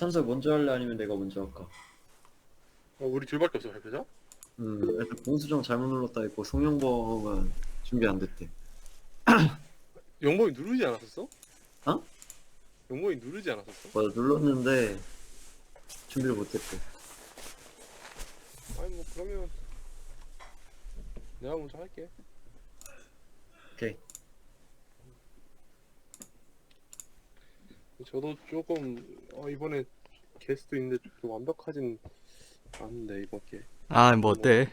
찬석 먼저 할래 아니면 내가 먼저 할까? 우리 둘밖에 없어, 발표자? 애들 공수정 잘못 눌렀다 했고 송영범은 준비 안 됐대. 영범이 누르지 않았었어? 어? 영범이 누르지 않았었어? 맞아 눌렀는데 준비를 못했대. 아니, 뭐, 그러면 내가 먼저 할게. 오케이. 저도 조금, 이번에 게스트 있는데 좀 완벽하진 않은데, 이번 게. 아, 뭐 뭐, 어때?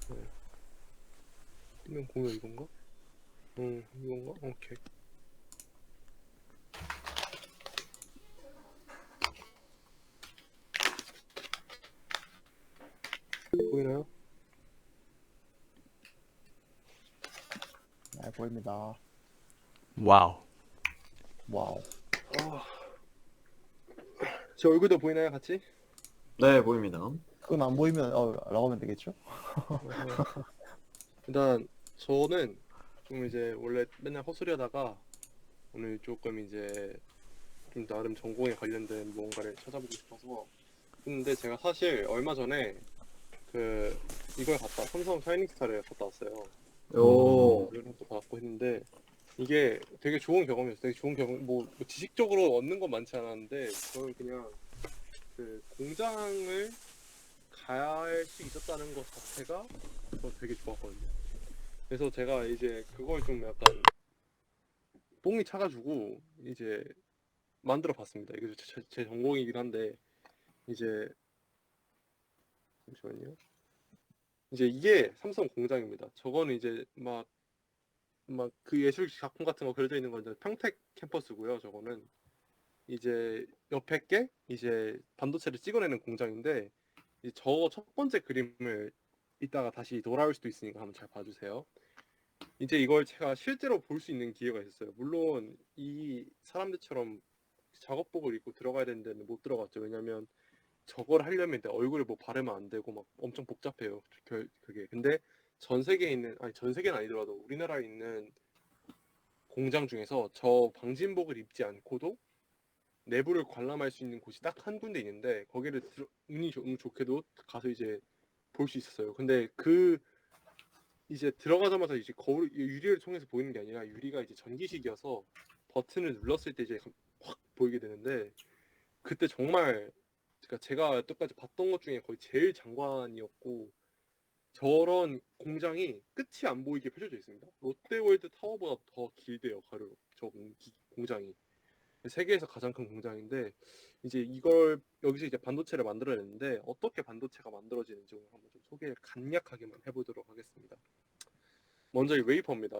네. 그냥 공연 이건가? 응, 이건가? 오케이. 보이나요? 네, 보입니다. 와우. 와우. 아, 제 얼굴도 보이나요, 같이? 네 보입니다. 그건 안 보이면 나오면 되겠죠? 일단, 저는 좀 이제 원래 맨날 헛소리하다가 오늘 조금 이제 좀 나름 전공에 관련된 무언가를 찾아보고 싶어서 했는데 제가 사실 얼마 전에 그 이걸 삼성 샤이닝스타를 갔다 왔어요. 오. 연락도 받았고 했는데 이게 되게 좋은 경험이었어요. 되게 좋은 경험, 뭐 지식적으로 얻는 건 많지 않았는데 저는 그냥 그 공장을 갈 수 있었다는 것 자체가 저 되게 좋았거든요. 그래서 제가 이제 그걸 좀 약간 뽕이 차가지고 이제 만들어 봤습니다. 이게 제 전공이긴 한데 이제 잠시만요. 이제 이게 삼성 공장입니다. 저거는 이제 막 그 예술 작품 같은 거 그려져 있는 건 이제 평택 캠퍼스고요. 저거는 이제 옆에 게 이제 반도체를 찍어내는 공장인데 이제 저 첫 번째 그림을 이따가 다시 돌아올 수도 있으니까 한번 잘 봐주세요. 이제 이걸 제가 실제로 볼 수 있는 기회가 있었어요. 물론 이 사람들처럼 작업복을 입고 들어가야 되는 데는 못 들어갔죠. 왜냐면 저걸 하려면 내 얼굴에 뭐 바르면 안 되고 막 엄청 복잡해요. 그게. 근데 전 세계에 있는, 아니 전 세계는 아니더라도 우리나라에 있는 공장 중에서 저 방진복을 입지 않고도 내부를 관람할 수 있는 곳이 딱 한 군데 있는데 거기를 운이 좋게도 가서 이제 볼 수 있었어요. 근데 그 이제 들어가자마자 이제 거울 유리를 통해서 보이는 게 아니라 유리가 이제 전기식이어서 버튼을 눌렀을 때 이제 확 보이게 되는데 그때 정말 그러니까 제가 여태까지 봤던 것 중에 거의 제일 장관이었고 저런 공장이 끝이 안 보이게 펼쳐져 있습니다. 롯데월드 타워보다 더 길대요, 가로. 저 공장이. 세계에서 가장 큰 공장인데 이제 이걸 여기서 이제 반도체를 만들어냈는데 어떻게 반도체가 만들어지는지 오늘 한번 좀 소개를 간략하게만 해보도록 하겠습니다. 먼저 이 웨이퍼입니다.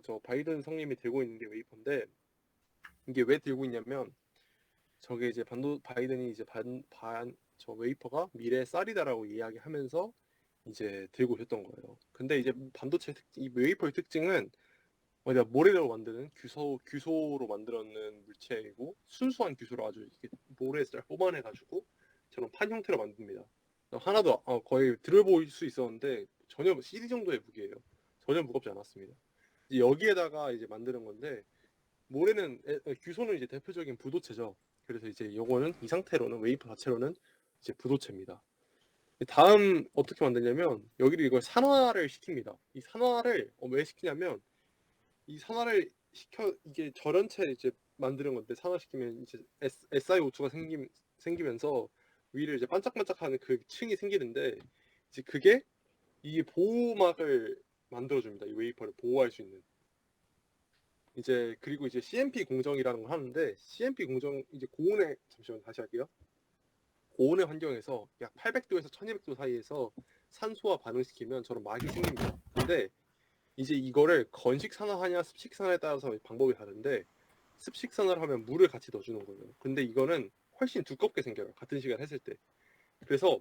저 바이든 성님이 들고 있는 게 웨이퍼인데 이게 왜 들고 있냐면 저게 이제 바이든이 이제 저 웨이퍼가 미래의 쌀이다라고 이야기하면서 이제 들고 오셨던 거예요. 근데 이제 이 웨이퍼의 특징은 어디야 모래로 만드는 규소로 만들었는 물체이고 순수한 규소로 아주 이렇게 모래에서 잘 뽑아내가지고 저런 판 형태로 만듭니다. 하나도 거의 들어볼 수 있었는데 전혀 CD 정도의 무게예요. 전혀 무겁지 않았습니다. 이제 여기에다가 이제 만드는 건데 규소는 이제 대표적인 부도체죠. 그래서 이제 요거는 이 상태로는 웨이퍼 자체로는 이제 부도체입니다. 다음 어떻게 만드냐면 여기를 이걸 산화를 시킵니다. 이 산화를 왜 시키냐면 이 산화를 시켜 이게 절연체 이제 만드는 건데 산화시키면 이제 SiO2가 생기면서 위를 이제 반짝반짝하는 그 층이 생기는데 이제 그게 이 보호막을 만들어줍니다. 이 웨이퍼를 보호할 수 있는. 이제 그리고 이제 CMP 공정이라는 걸 하는데 CMP 공정 이제 고온의 잠시만 다시 할게요. 고온의 환경에서 약 800도에서 1200도 사이에서 산소와 반응시키면 저런 막이 생깁니다. 근데 이제 이거를 건식 산화하냐 습식 산화에 따라서 방법이 다른데 습식 산화를 하면 물을 같이 넣어주는 거예요. 근데 이거는 훨씬 두껍게 생겨요. 같은 시간 했을 때. 그래서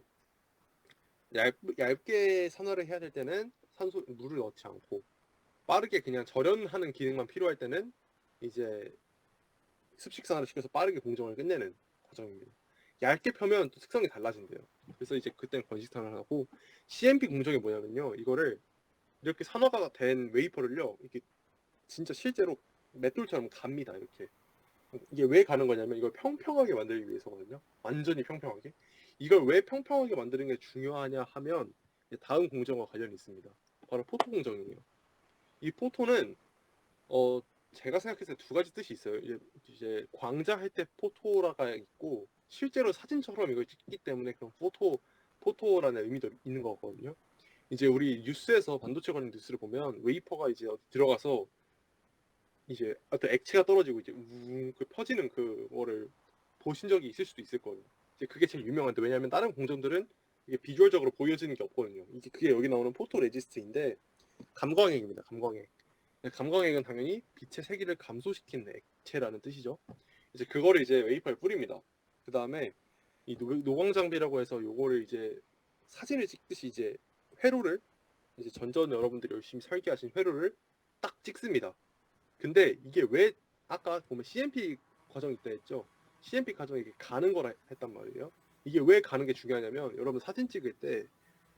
얇게 산화를 해야 될 때는 물을 넣지 않고 빠르게 그냥 절연하는 기능만 필요할 때는 이제 습식 산화를 시켜서 빠르게 공정을 끝내는 과정입니다. 얇게 펴면 또 특성이 달라진대요. 그래서 이제 그때는 건식 산화를 하고 CMP 공정이 뭐냐면요. 이거를 이렇게 산화가 된 웨이퍼를요. 이렇게 진짜 실제로 맷돌처럼 갑니다. 이렇게. 이게 왜 가는 거냐면 이걸 평평하게 만들기 위해서거든요. 완전히 평평하게. 이걸 왜 평평하게 만드는 게 중요하냐 하면 이제 다음 공정과 관련이 있습니다. 바로 포토 공정이에요. 이 포토는 제가 생각했을 때 두 가지 뜻이 있어요. 이제 광자할 때 포토라가 있고 실제로 사진처럼 이걸 찍기 때문에 그런 포토라는 의미도 있는 거거든요. 이제 우리 뉴스에서 반도체 관련 뉴스를 보면 웨이퍼가 이제 어디 들어가서 이제 어떤 액체가 떨어지고 이제 그 퍼지는 그거를 보신 적이 있을 수도 있을 거예요. 이제 그게 제일 유명한데 왜냐하면 다른 공정들은 이게 비주얼적으로 보여지는 게 없거든요. 이게 그게 여기 나오는 포토 레지스트인데 감광액입니다. 감광액. 감광액은 당연히 빛의 세기를 감소시키는 액체라는 뜻이죠. 이제 그거를 이제 웨이퍼에 뿌립니다. 그 다음에 이 노광 장비라고 해서 요거를 이제 사진을 찍듯이 이제 회로를 이제 전전 여러분들이 열심히 설계하신 회로를 딱 찍습니다. 근데 이게 왜 아까 보면 CMP 과정이 있다 했죠? CMP 과정이 이게 가는 거라 했단 말이에요. 이게 왜 가는 게 중요하냐면 여러분 사진 찍을 때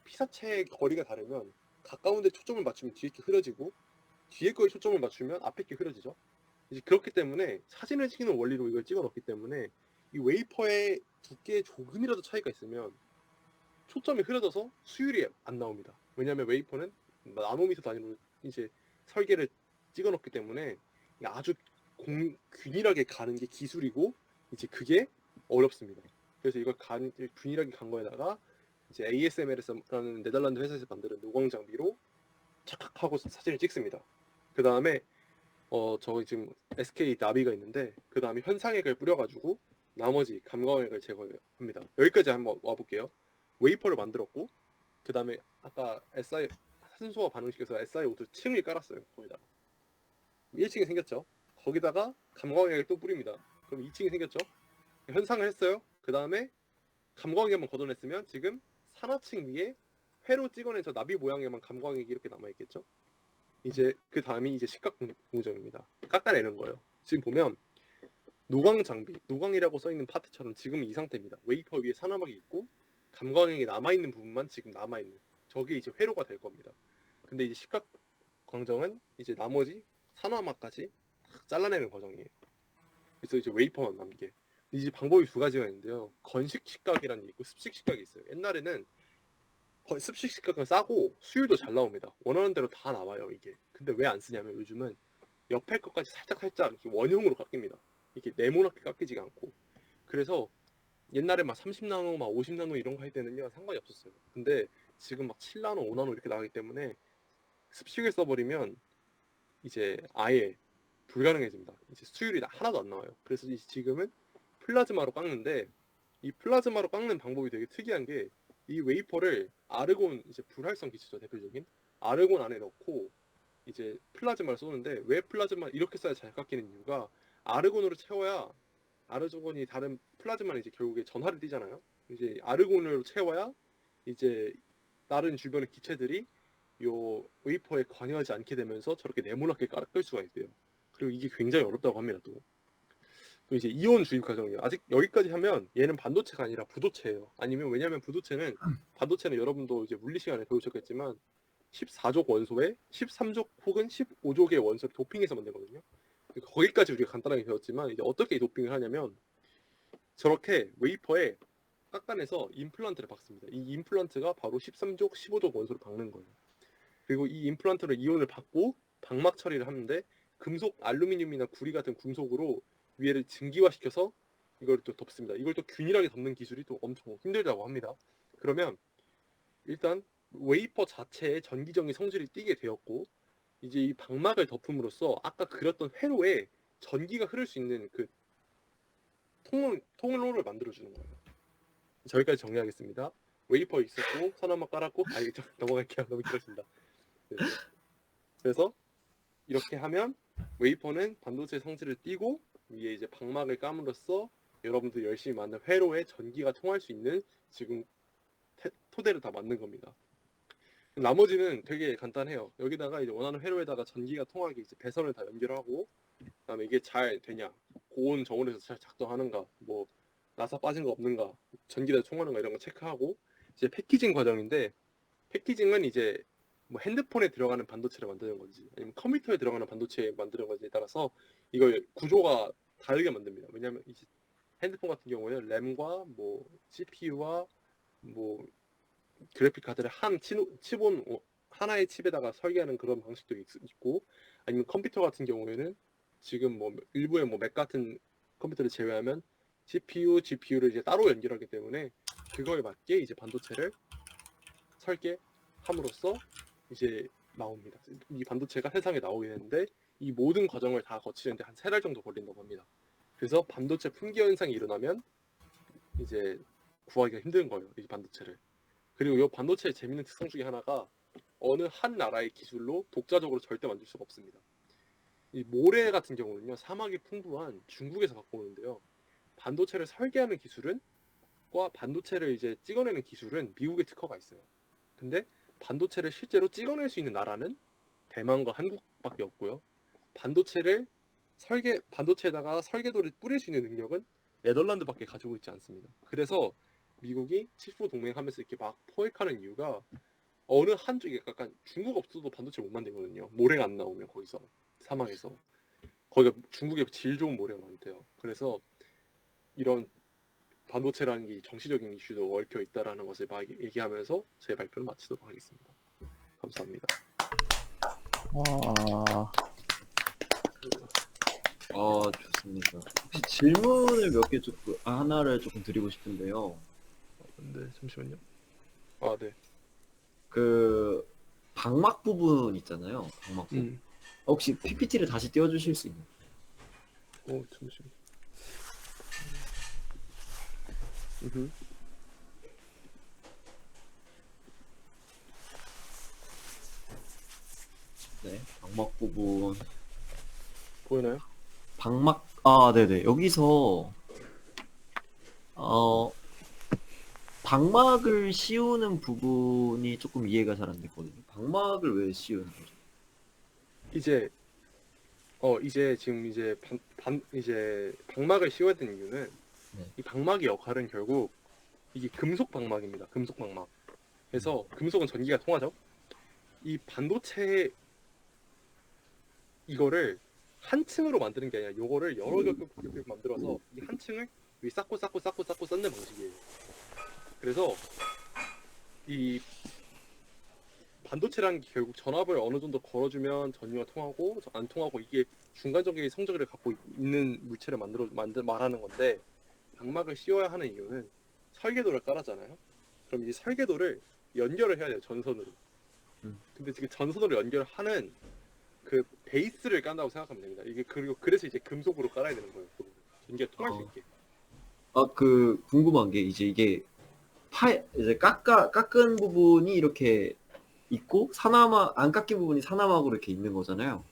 피사체의 거리가 다르면 가까운 데 초점을 맞추면 뒤에 게 흐려지고 뒤에 거에 초점을 맞추면 앞에 게 흐려지죠. 이제 그렇기 때문에 사진을 찍는 원리로 이걸 찍어 넣기 때문에 이 웨이퍼의 두께에 조금이라도 차이가 있으면 초점이 흐려져서 수율이 안 나옵니다. 왜냐하면 웨이퍼는 나노미터 단위로 이제 설계를 찍어 넣기 때문에 아주 균일하게 가는 게 기술이고 이제 그게 어렵습니다. 그래서 이걸 균일하게 간 거에다가 이제 ASML이라는 네덜란드 회사에서 만드는 노광 장비로 착각하고 사진을 찍습니다. 그 다음에 저기 지금 SK 나비가 있는데 그 다음에 현상액을 뿌려가지고 나머지 감광액을 제거합니다. 여기까지 한번 와볼게요. 웨이퍼를 만들었고 그 다음에 아까 SI 산소와 반응시켜서 SiO2 층을 깔았어요. 거기다가 1층이 생겼죠. 거기다가 감광액을 또 뿌립니다. 그럼 2층이 생겼죠. 현상을 했어요. 그 다음에 감광액만 걷어냈으면 지금 산화층 위에 회로 찍어낸 저 나비 모양에만 감광액이 이렇게 남아있겠죠. 이제 그 다음이 이제 식각 공정입니다. 깎아내는 거예요. 지금 보면 노광 장비, 노광이라고 써있는 파트처럼 지금 이 상태입니다. 웨이퍼 위에 산화막이 있고 감광액이 남아있는 부분만 지금 남아있는 저게 이제 회로가 될 겁니다. 근데 이제 식각 광정은 이제 나머지 산화막까지 잘라내는 과정이에요. 그래서 이제 웨이퍼만 남게. 이제 방법이 두 가지가 있는데요. 건식 식각이라는 게 있고 습식 식각이 있어요. 옛날에는 습식 식각은 싸고 수율도 잘 나옵니다. 원하는 대로 다 나와요 이게. 근데 왜 안 쓰냐면 요즘은 옆에 것까지 살짝 원형으로 깎입니다. 이게 네모나게 깎이지가 않고. 그래서 옛날에 막 30나노, 막 50나노 이런 거 할 때는요 상관이 없었어요. 근데 지금 막 7나노, 5나노 이렇게 나가기 때문에 습식을 써버리면 이제 아예 불가능해집니다. 이제 수율이 하나도 안 나와요. 그래서 지금은 플라즈마로 깎는데 이 플라즈마로 깎는 방법이 되게 특이한 게 이 웨이퍼를 아르곤 이제 불활성 기체죠 대표적인 아르곤 안에 넣고 이제 플라즈마를 쏘는데 왜 플라즈마 이렇게 써야 잘 깎이는 이유가 아르곤으로 채워야 아르곤이 다른 플라즈마는 이제 결국에 전하를 띠잖아요. 이제 아르곤으로 채워야 이제 다른 주변의 기체들이 요 웨이퍼에 관여하지 않게 되면서 저렇게 네모나게 깎을 수가 있대요. 그리고 이게 굉장히 어렵다고 합니다. 또 이제 이온 주입 과정이에요. 아직 여기까지 하면 얘는 반도체가 아니라 부도체예요. 아니면 왜냐면 반도체는 여러분도 이제 물리 시간에 배우셨겠지만 14족 원소에 13족 혹은 15족의 원소를 도핑해서 만들거든요. 거기까지 우리가 간단하게 배웠지만 이제 어떻게 도핑을 하냐면 저렇게 웨이퍼에 깎아내서 임플란트를 박습니다. 이 임플란트가 바로 13족, 15족 원소를 박는 거예요. 그리고 이 임플란트로 이온을 받고 방막 처리를 하는데 금속, 알루미늄이나 구리 같은 금속으로 위에를 증기화시켜서 이걸 또 덮습니다. 이걸 또 균일하게 덮는 기술이 또 엄청 힘들다고 합니다. 그러면 일단 웨이퍼 자체의 전기적인 성질이 띠게 되었고 이제 이 방막을 덮음으로써 아까 그렸던 회로에 전기가 흐를 수 있는 그 통로를 만들어주는 거예요. 저기까지 정리하겠습니다. 웨이퍼 있었고 산화막 깔았고 넘어갈게요. 너무 길었습니다. 네. 그래서 이렇게 하면 웨이퍼는 반도체 성질을 띠고 위에 이제 방막을 까므로써 여러분들 열심히 만든 회로에 전기가 통할 수 있는 지금 토대를 다 만든 겁니다. 나머지는 되게 간단해요. 여기다가 이제 원하는 회로에다가 전기가 통하게 이제 배선을 다 연결하고 그다음에 이게 잘 되냐, 고온 저온에서 잘 작동하는가, 뭐 나사 빠진 거 없는가, 전기가 통하는가 이런 거 체크하고 이제 패키징 과정인데 패키징은 이제 뭐 핸드폰에 들어가는 반도체를 만드는 건지 아니면 컴퓨터에 들어가는 반도체 만드는 건지에 따라서 이걸 구조가 다르게 만듭니다. 왜냐하면 이제 핸드폰 같은 경우에는 램과 뭐 CPU와 뭐 그래픽 카드를 칩온 하나의 칩에다가 설계하는 그런 방식도 있고 아니면 컴퓨터 같은 경우에는 지금 뭐 일부의 뭐 맥 같은 컴퓨터를 제외하면 CPU, GPU를 이제 따로 연결하기 때문에 그거에 맞게 이제 반도체를 설계함으로써 이제 나옵니다. 이 반도체가 세상에 나오게 되는데 이 모든 과정을 다 거치는데 한 3달 정도 걸린다고 합니다. 그래서 반도체 품귀 현상이 일어나면 이제 구하기가 힘든 거예요. 이 반도체를. 그리고 이 반도체의 재밌는 특성 중에 하나가 어느 한 나라의 기술로 독자적으로 절대 만들 수가 없습니다. 이 모래 같은 경우는요, 사막이 풍부한 중국에서 갖고 오는데요. 반도체를 설계하는 기술은 과 반도체를 이제 찍어내는 기술은 미국의 특허가 있어요. 근데 반도체를 실제로 찍어낼 수 있는 나라는 대만과 한국밖에 없고요. 반도체에다가 설계도를 뿌릴 수 있는 능력은 네덜란드밖에 가지고 있지 않습니다. 그래서 미국이 칠포 동맹하면서 이렇게 막 포획하는 이유가 어느 한쪽에 약간 중국 없어도 반도체를 못 만들거든요. 모래가 안 나오면 거기서 사막에서 거기가 중국에 질 좋은 모래가 많대요. 그래서 이런 반도체라는 게 정치적인 이슈도 얽혀 있다라는 것을 막 얘기하면서 제 발표를 마치도록 하겠습니다. 감사합니다. 와. 좋습니다. 혹시 질문을 몇 개 조금 하나를 조금 드리고 싶은데요. 네, 잠시만요. 아, 네. 그 방막 부분 있잖아요. 방막 부분. 음. 혹시 PPT를 다시 띄워주실 수 있나요? 잠시만요. 네, 방막 부분. 보이나요? 방막 네네. 여기서 방막을 씌우는 부분이 조금 이해가 잘 안 됐거든요. 방막을 왜 씌우는 거죠? 이제 지금 이제 방막을 씌워야 되는 이유는 네. 이 방막의 역할은 결국 이게 금속 방막입니다. 금속 방막. 그래서 금속은 전기가 통하죠. 이 반도체 이거를 한 층으로 만드는 게 아니라 요거를 여러 겹 만들어서 이 한 층을 쌓고 쌓는 방식이에요. 그래서 이 반도체라는 게 결국 전압을 어느 정도 걸어주면 전류가 통하고 안 통하고 이게 중간적인 성질을 갖고 있는 물체를 말하는 건데 방막을 씌워야 하는 이유는 설계도를 깔았잖아요. 그럼 이제 설계도를 연결을 해야 돼요. 전선으로. 근데 지금 전선으로 연결하는 그 베이스를 깐다고 생각하면 됩니다. 이게 그래서 이제 금속으로 깔아야 되는 거예요. 전기가 통할 수 있게. 궁금한 게 이제 이게 이제 깎은 부분이 이렇게 있고 안 깎인 부분이 사나막으로 이렇게 있는 거잖아요.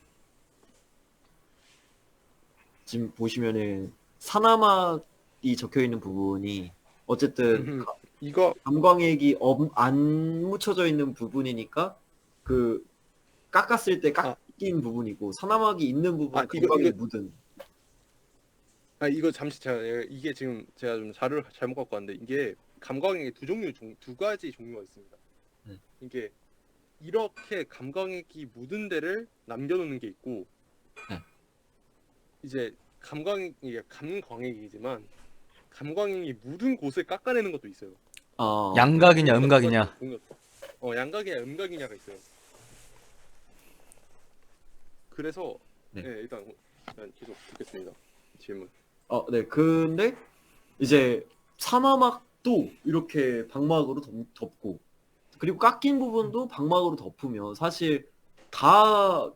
지금 보시면은 사나막이 적혀 있는 부분이 어쨌든 이거 감광액이 안 묻혀져 있는 부분이니까 그 깎았을 때 깎인 부분이고 사나막이 있는 부분은 감광액이 묻은. 이거 잠시 이게 지금 제가 좀 자료를 잘못 갖고 왔는데 이게 감광액이 두 가지 종류가 있습니다. 네. 이게 이렇게 감광액이 묻은 데를 남겨놓는 게 있고, 네. 이제 감광액이지만 감광액이 묻은 곳을 깎아내는 것도 있어요. 양각이냐 음각이냐. 양각이냐 음각이냐가 있어요. 그래서 네. 일단 계속 듣겠습니다. 질문. 네. 근데 이제 사나막도 이렇게 방막으로 덮고 그리고 깎인 부분도 방막으로 덮으면 사실 다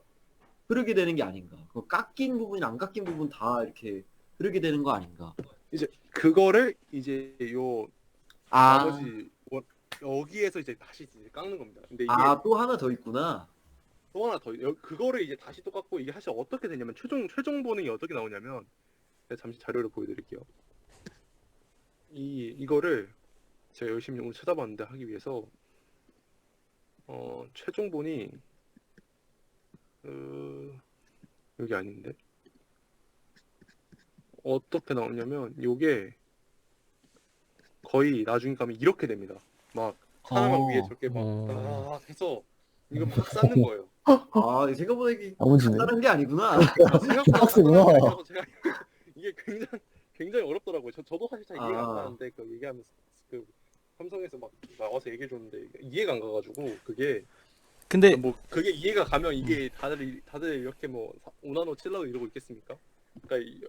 흐르게 되는 게 아닌가. 그 깎인 부분이나 안 깎인 부분 다 이렇게 흐르게 되는 거 아닌가. 이제 그거를 이제 나머지 여기에서 이제 다시 이제 깎는 겁니다. 근데 이게 또 하나 더 있구나. 또 하나 더 그거를 이제 다시 또 깎고 이게 사실 어떻게 되냐면 최종 본능이 어떻게 나오냐면 제가 잠시 자료를 보여드릴게요. 이거를 제가 열심히 오늘 찾아봤는데 하기 위해서 최종본이 여기 아닌데 어떻게 나오냐면 요게 거의 나중에 가면 이렇게 됩니다. 막 사나막 위에 저렇게 막 해서 이거 막 쌓는 거예요. 아, 생각보다 이게 아버지네. 간단한 게 아니구나. 아, 생각보다 빡세구나. 간단한 게 아니라서 제가 이게 굉장히 어렵더라고요. 저도 사실 잘 이해가 안 아. 가는데 그 얘기하면서 그 삼성에서 막 나와서 얘기해 줬는데 이해가 안 가가지고 그게 근데 뭐 그게 이해가 가면 이게 다들 이렇게 뭐 5나노 7나노 이러고 있겠습니까? 그러니까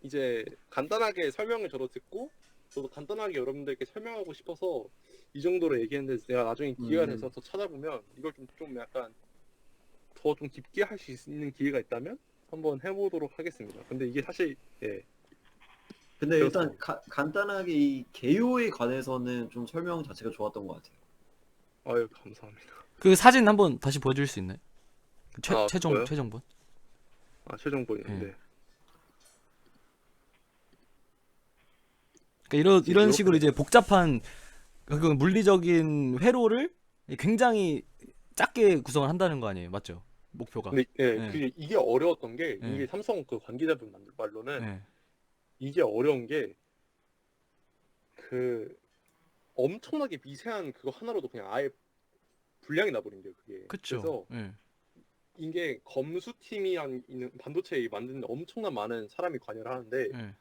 이제 간단하게 설명을 저도 듣고 저도 간단하게 여러분들께 설명하고 싶어서 이 정도로 얘기했는데 내가 나중에 기회가 돼서 더 찾아보면 이걸 좀 약간 더 좀 깊게 할 수 있는 기회가 있다면 한번 해보도록 하겠습니다. 근데 이게 사실 예 근데 일단 그렇습니다. 간단하게 이 개요에 관해서는 좀 설명 자체가 좋았던 것 같아요. 아유 감사합니다. 그 사진 한번 다시 보여줄 수 있나요? 아, 그거요? 최종본. 아 최종본인데 그러니까 이런 이렇게 식으로 이제 되네요. 복잡한 그 물리적인 회로를 굉장히 작게 구성을 한다는 거 아니에요, 맞죠? 목표가. 근데 예, 예. 이게 어려웠던 게 예. 이게 삼성 그 관계자분 말로는 예. 이게 어려운 게 그 엄청나게 미세한 그거 하나로도 그냥 아예 불량이 나버린대요 그게. 그쵸. 그래서 예. 이게 검수팀이 있는 반도체 만드는 데 엄청난 많은 사람이 관여를 하는데 예.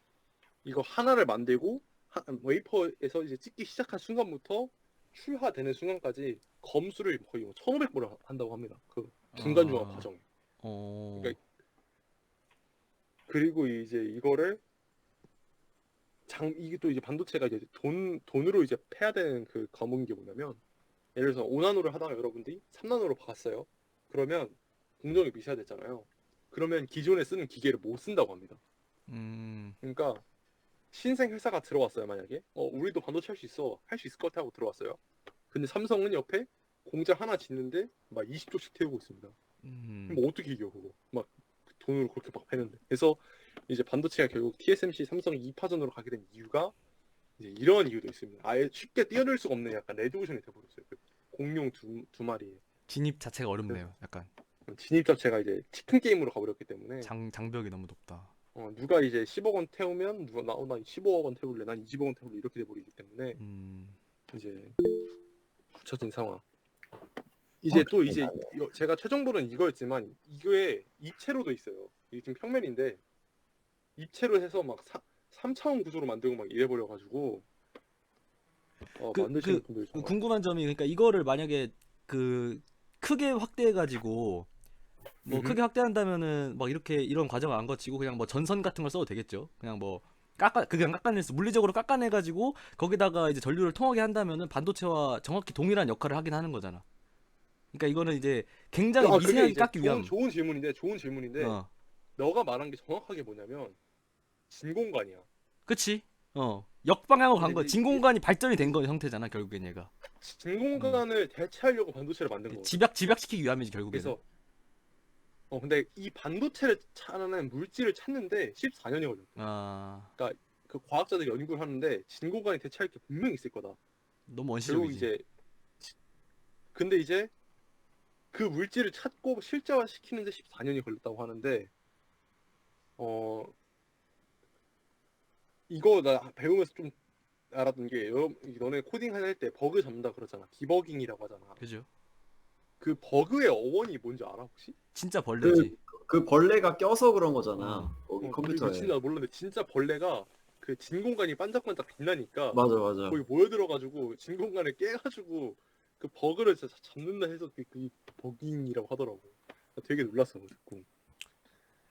이거 하나를 만들고 웨이퍼에서 이제 찍기 시작한 순간부터 출하되는 순간까지 검수를 거의 1,500번을 한다고 합니다. 그 중간중간 아. 과정에. 어. 그러니까 그리고 이제 이거를 이게 또 이제 반도체가 이제 돈으로 이제 패야 되는 그 과목인 게 뭐냐면 예를 들어서 5나노를 하다가 여러분들이 3나노로 바꿨어요. 그러면 공정이 미세화됐잖아요. 그러면 기존에 쓰는 기계를 못 쓴다고 합니다. 그러니까 신생 회사가 들어왔어요. 만약에 우리도 반도체 할 수 있어. 할 수 있을 것 같아 하고 들어왔어요. 근데 삼성은 옆에 공장 하나 짓는데 막 20조씩 태우고 있습니다. 뭐 어떻게 이겨 그거. 막 돈으로 그렇게 막 패는데. 그래서 이제 반도체가 결국 TSMC 삼성이 2파전으로 가게 된 이유가 이제 이런 이유도 있습니다. 아예 쉽게 뛰어들 수가 없는 약간 레드오션이 돼버렸어요. 그 공룡 두 마리에. 진입 자체가 어렵네요. 약간 진입 자체가 이제 치킨 게임으로 가버렸기 때문에 장벽이 너무 높다. 누가 이제 10억 원 태우면 누가 나 15억 원 태울래, 난 20억 원 태울래 이렇게 돼버리기 때문에 이제 굳혀진 상황. 이제 또 이제 제가 최종본은 이거였지만 이거에 입체로도 있어요. 이게 지금 평면인데 입체로 해서 막 3차원 구조로 만들고 막 이래버려가지고 만드시는 분들이 정말 궁금한 점이 그러니까 이거를 만약에 그 크게 확대해가지고 뭐 크게 확대한다면은 막 이렇게 이런 과정을 안 거치고 그냥 뭐 전선 같은 걸 써도 되겠죠. 그냥 뭐 그냥 깎아낼 수 물리적으로 깎아내가지고 거기다가 이제 전류를 통하게 한다면은 반도체와 정확히 동일한 역할을 하긴 하는 거잖아. 그러니까 이거는 이제 굉장히 그게 미세하게 이제 깎기 위함. 좋은 질문인데 어, 너가 말한 게 정확하게 뭐냐면 진공관이야. 그치? 역방향으로 간 근데 거. 이제 진공관이 발전이 된 거 형태잖아 결국엔 얘가. 진공관을 대체하려고 반도체를 만든 거거든. 집약시키기 위함이지 결국에는. 그래서 근데 이 반도체를 찾는 물질을 찾는데 14년이 걸렸대. 아, 그러니까 그 과학자들이 연구를 하는데 진공관이 대체할 게 분명히 있을 거다. 너무 결국 원시적이지. 이제 근데 이제 그 물질을 찾고 실제화 시키는데 14년이 걸렸다고 하는데 이거 나 배우면서 좀 알았던 게 너네 코딩 할 때 버그 잡는다 그러잖아. 디버깅이라고 하잖아. 그죠? 그 버그의 어원이 뭔지 알아 혹시? 진짜 벌레지. 그 벌레가 껴서 그런 거잖아. 거기 그리고 컴퓨터에. 진짜 몰랐는데 진짜 벌레가 그 진공관이 반짝반짝 빛나니까 맞아, 맞아. 거기 모여들어가지고 진공관을 깨가지고 그 버그를 진짜 잡는다 해서 그 버깅이라고 하더라고. 되게 놀랐어 그거 듣고.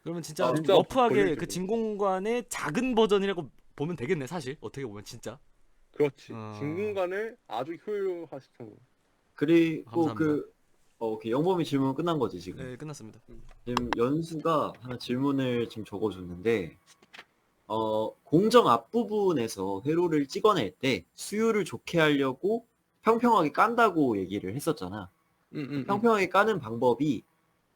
그러면 진짜 진짜 러프하게 벌레일지 그 몰랐어. 진공관의 작은 버전이라고 보면 되겠네 사실. 어떻게 보면 진짜. 그렇지. 어. 진공관을 아주 효율화시킨 거. 그리고 감사합니다. 오케이. 영범이 질문 끝난 거지, 지금. 네, 끝났습니다. 지금 연수가 하나 질문을 지금 적어줬는데, 공정 앞부분에서 회로를 찍어낼 때 수율을 좋게 하려고 평평하게 깐다고 얘기를 했었잖아. 평평하게 까는 방법이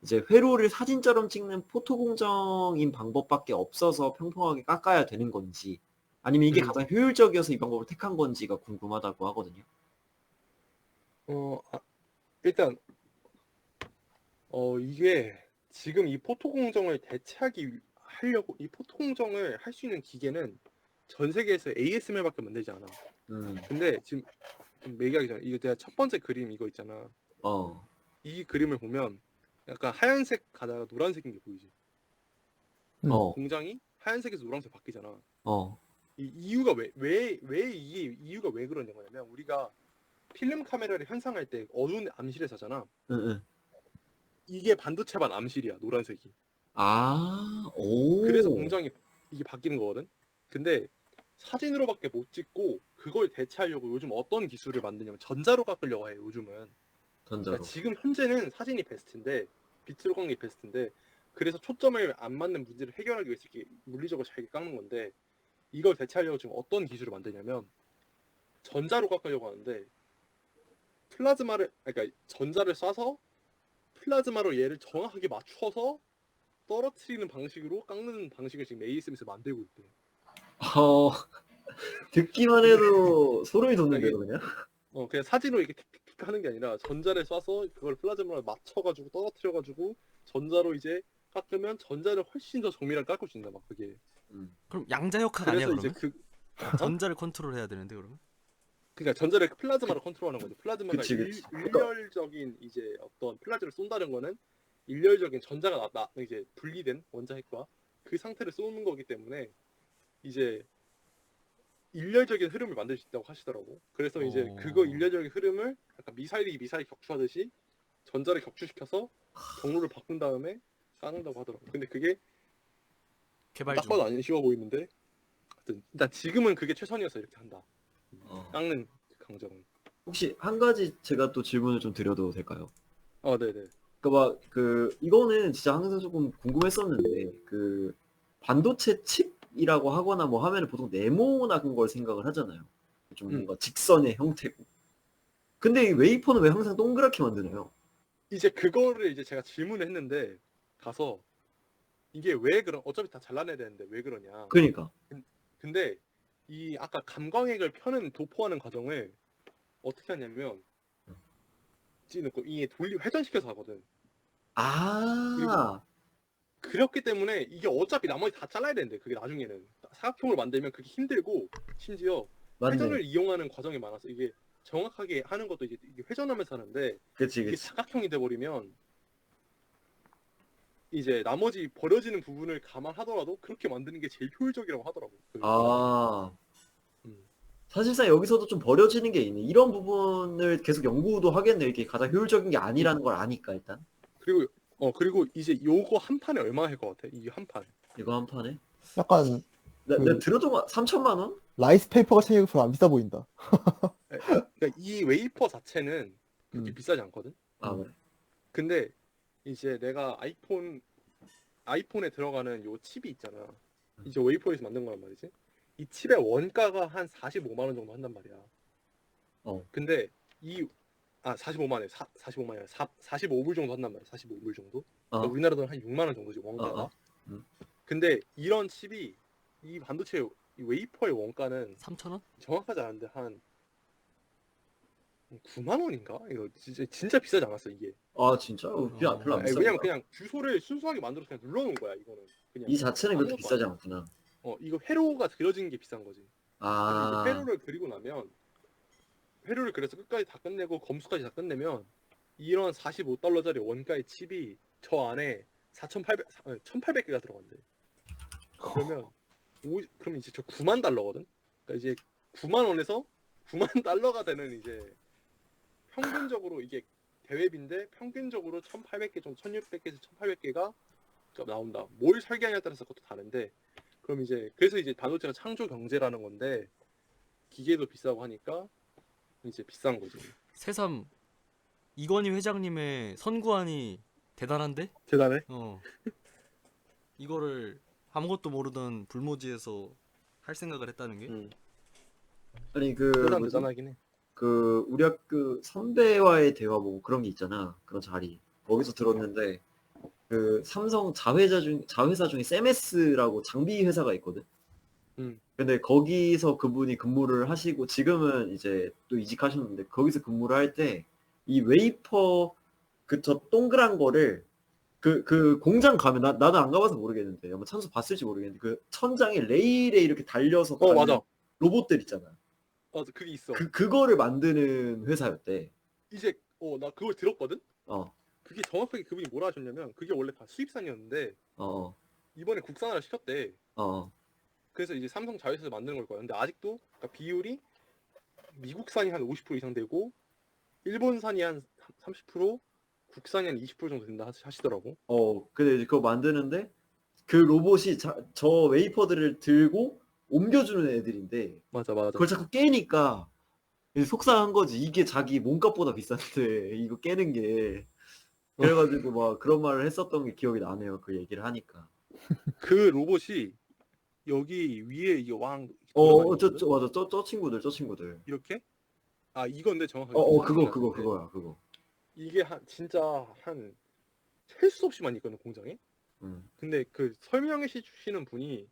이제 회로를 사진처럼 찍는 포토공정인 방법밖에 없어서 평평하게 깎아야 되는 건지, 아니면 이게 가장 효율적이어서 이 방법을 택한 건지가 궁금하다고 하거든요. 일단 이게 지금 이 포토 공정을 하려고 이 포토 공정을 할 수 있는 기계는 전 세계에서 ASML밖에 만들지 않아. 근데 지금 얘기하기 전에 이거 내가 첫 번째 그림 이거 있잖아. 이 그림을 보면 약간 하얀색 가다가 노란색인 게 보이지. 어, 공장이 하얀색에서 노란색 바뀌잖아. 어, 이 이유가 왜 이게 이유가 왜 그런 거냐면 우리가 필름 카메라를 현상할 때 어두운 암실에서 하잖아. 응, 응. 이게 반도체반 암실이야, 노란색이. 아, 그래서 오. 공장이 이게 바뀌는 거거든. 근데 사진으로밖에 못 찍고 그걸 대체하려고 요즘 어떤 기술을 만드냐면 전자로 깎으려고 해요, 요즘은. 전자로. 그러니까 지금 현재는 사진이 베스트인데 비트로 깎는 게 베스트인데 그래서 초점을 안 맞는 문제를 해결하기 위해서 이렇게 물리적으로 잘 깎는 건데 이걸 대체하려고 지금 어떤 기술을 만드냐면 전자로 깎으려고 하는데 플라즈마를 그러니까 전자를 쏴서 플라즈마로 얘를 정확하게 맞춰서 떨어뜨리는 방식으로 깎는 방식을 지금 ASM에서 만들고 있대. 어, 듣기만 해도 소름이 이게 돋는데요, 그냥? 그냥 사진으로 이렇게 틱틱틱 하는 게 아니라 전자를 쏴서 그걸 플라즈마로 맞춰가지고 떨어뜨려가지고 전자로 이제 깎으면 전자를 훨씬 더 정밀하게 깎을 수 있나 봐 그게. 그럼 양자역학 아니야 그래서 이제 그러면? 어? 전자를 컨트롤해야 되는데 그러면? 그러니까 전자를 플라즈마로 컨트롤하는 거죠. 플라즈마가 그치, 그치. 그러니까, 일렬적인 이제 어떤 플라즈를 쏜다는 거는 일렬적인 전자가 이제 분리된 원자핵과 그 상태를 쏘는 거기 때문에 이제 일렬적인 흐름을 만들 수 있다고 하시더라고. 그래서 이제 그거 일렬적인 흐름을 약간 미사일이 미사일 격추하듯이 전자를 격추시켜서 경로를 바꾼 다음에 깎는다고 하더라고. 근데 그게 개발 딱 중. 봐도 안 쉬워 보이는데 하여튼 일단 지금은 그게 최선이어서 이렇게 한다. 어. 깎는 강정은. 혹시 한 가지 제가 또 질문을 좀 드려도 될까요? 네네. 이거는 진짜 항상 조금 궁금했었는데, 반도체 칩이라고 하거나 뭐 하면은 보통 네모난 걸 생각을 하잖아요. 좀 뭔가 직선의 형태고. 근데 이 웨이퍼는 왜 항상 동그랗게 만드나요? 이제 그거를 이제 제가 질문을 했는데 가서 이게 왜 그런 어차피 다 잘라내야 되는데 왜 그러냐. 그러니까. 근데 이 아까 감광핵을 펴는 도포하는 과정을 어떻게 하냐면 찌놓고 이 회전시켜서 하거든. 그리고 아, 그렇기 때문에 이게 어차피 나머지 다 잘라야 되는데 그게 나중에는 사각형으로 만들면 그게 힘들고 심지어 맞네. 회전을 이용하는 과정이 많아서 이게 정확하게 하는 것도 이제 이게 회전하면서 하는데 그치, 이게 그치. 사각형이 돼버리면 이제 나머지 버려지는 부분을 감안하더라도 그렇게 만드는 게 제일 효율적이라고 하더라고. 그 과정이. 아, 음. 사실상 여기서도 좀 버려지는 게 있네. 이런 부분을 계속 연구도 하겠네. 이게 가장 효율적인 게 아니라는 걸 아니까, 일단. 그리고 이제 요거 한 판에 얼마 할 것 같아? 이게 한 판. 이거 한 판에. 약간 내가 그 들어도 3천만 원? 라이스 페이퍼가 생각보다 안 비싸 보인다. 그러니까 이 웨이퍼 자체는 그렇게 음. 비싸지 않거든. 아, 그래. 근데 이제 내가 아이폰에 들어가는 요 칩이 있잖아. 이제 웨이퍼에서 만든 거란 말이지. 이 칩의 원가가 한 45만 원 정도 한단 말이야. 어. 근데 45만 원에 45만 원, 45불 정도 한단 말이야. 45불 정도. 그러니까 어. 우리나라 돈 한 6만 원 정도지 원가가. 어. 근데 이런 칩이 이 반도체 이 웨이퍼의 원가는 3,000원? 정확하지 않은데 한 9만 원인가? 이거 진짜 비싸지 않았어 이게. 아, 진짜? 별로 안 비싸다. 왜냐면 그냥 주소를 순수하게 만들어서 그냥 눌러놓은 거야 이거는. 그냥 이 자체는 그렇게 아무것도 비싸지 아니야. 않구나. 이거 회로가 그려지는 게 비싼 거지. 그래서 이제 아, 회로를 그리고 나면 회로를 그려서 끝까지 다 끝내고 검수까지 다 끝내면 이런 45달러짜리 원가의 칩이 저 안에 1,800개가 들어간대. 그러면 그럼 이제 저 9만 달러거든. 그러니까 이제 9만 원에서 9만 달러가 되는 이제 평균적으로 이게 대회비인데 평균적으로 1,800개 정도, 1,600개에서 1,800개가 나온다. 뭘 설계하냐에 따라서 그것도 다른데 그럼 이제 그래서 이제 반도체가 창조 경제라는 건데 기계도 비싸고 하니까 이제 비싼 거지. 새삼 이건희 회장님의 선구안이 대단한데? 대단해. 이거를 아무것도 모르던 불모지에서 할 생각을 했다는 게? 아니 대단하긴 해. 우리 학교 선배와의 대화 뭐 그런 게 있잖아. 그런 자리. 거기서 들었는데 삼성 자회사 중에 세메스라고 장비 회사가 있거든. 근데 거기서 그분이 근무를 하시고 지금은 이제 또 이직하셨는데 거기서 근무를 할 때 이 웨이퍼 저 동그란 거를 그 공장 가면 나도 안 가봐서 모르겠는데 아마 찬수 봤을지 모르겠는데 그 천장에 레일에 이렇게 달려서 가는 맞아. 로봇들 있잖아. 그게 있어. 그거를 만드는 회사였대. 이제 나 그걸 들었거든. 어, 그게 정확하게 그분이 뭐라 하셨냐면 그게 원래 다 수입산이었는데 어, 이번에 국산화를 시켰대. 어, 그래서 이제 삼성 자회사에서 만드는 걸 거야. 근데 아직도 그러니까 비율이 미국산이 한 50% 이상 되고 일본산이 한 30%, 국산이 한 20% 정도 된다 하시더라고. 근데 이제 그거 만드는데 그 로봇이 저 웨이퍼들을 들고 옮겨주는 애들인데 맞아 맞아. 그걸 자꾸 깨니까 이제 속상한 거지. 이게 자기 몸값보다 비싼데 이거 깨는 게. 그래가지고 막 그런 말을 했었던 게 기억이 나네요. 그 얘기를 하니까. 그 로봇이 여기 위에 이게 왕 돌아다니거든? 맞아. 저 친구들. 이렇게? 아 이건데 정확하게 그거야, 그거. 이게 진짜 한 셀 수 없이 많이 있거든 공장에. 음. 근데 그 설명해 주시는 분이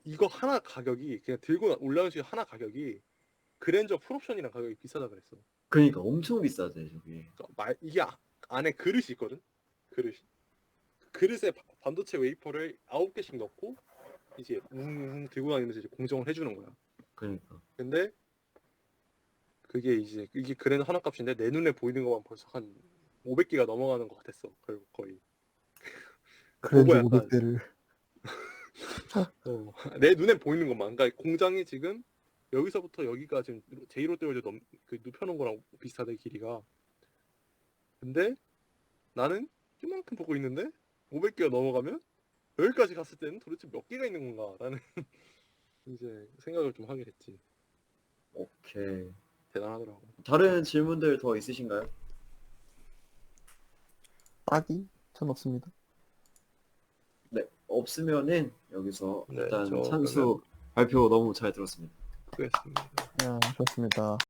이거 하나 가격이 그냥 들고 올라오는 식 하나 가격이 그랜저 풀옵션이랑 가격이 비싸다 그랬어. 그러니까 엄청 비싸지, 저기. 그러니까 이게 안에 그릇이 있거든. 그릇이. 그릇에 반도체 웨이퍼를 9개씩 넣고 이제 웅 들고 다니면서 이제 공정을 해주는 거야. 그러니까. 근데 그게 이제 이게 그랜저 하나 값인데 내 눈에 보이는 것만 벌써 한 500개가 넘어가는 것 같았어. 결국 거의. 그랜저 그거 약간 500대를. 내 눈에 보이는 것만. 그러니까 공장이 지금 여기서부터 여기가 지금 제1롯데월드 그 눕혀놓은 거랑 비슷하대 길이가. 근데 나는 이만큼 보고 있는데 500개가 넘어가면 여기까지 갔을 때는 도대체 몇 개가 있는 건가? 라는 이제 생각을 좀 하게 됐지. 오케이. 대단하더라고. 다른 질문들 더 있으신가요? 딱이? 전 없습니다. 네. 없으면은 여기서 네, 일단 저 찬수 발표 너무 잘 들었습니다. 수고했습니다. 좋습니다.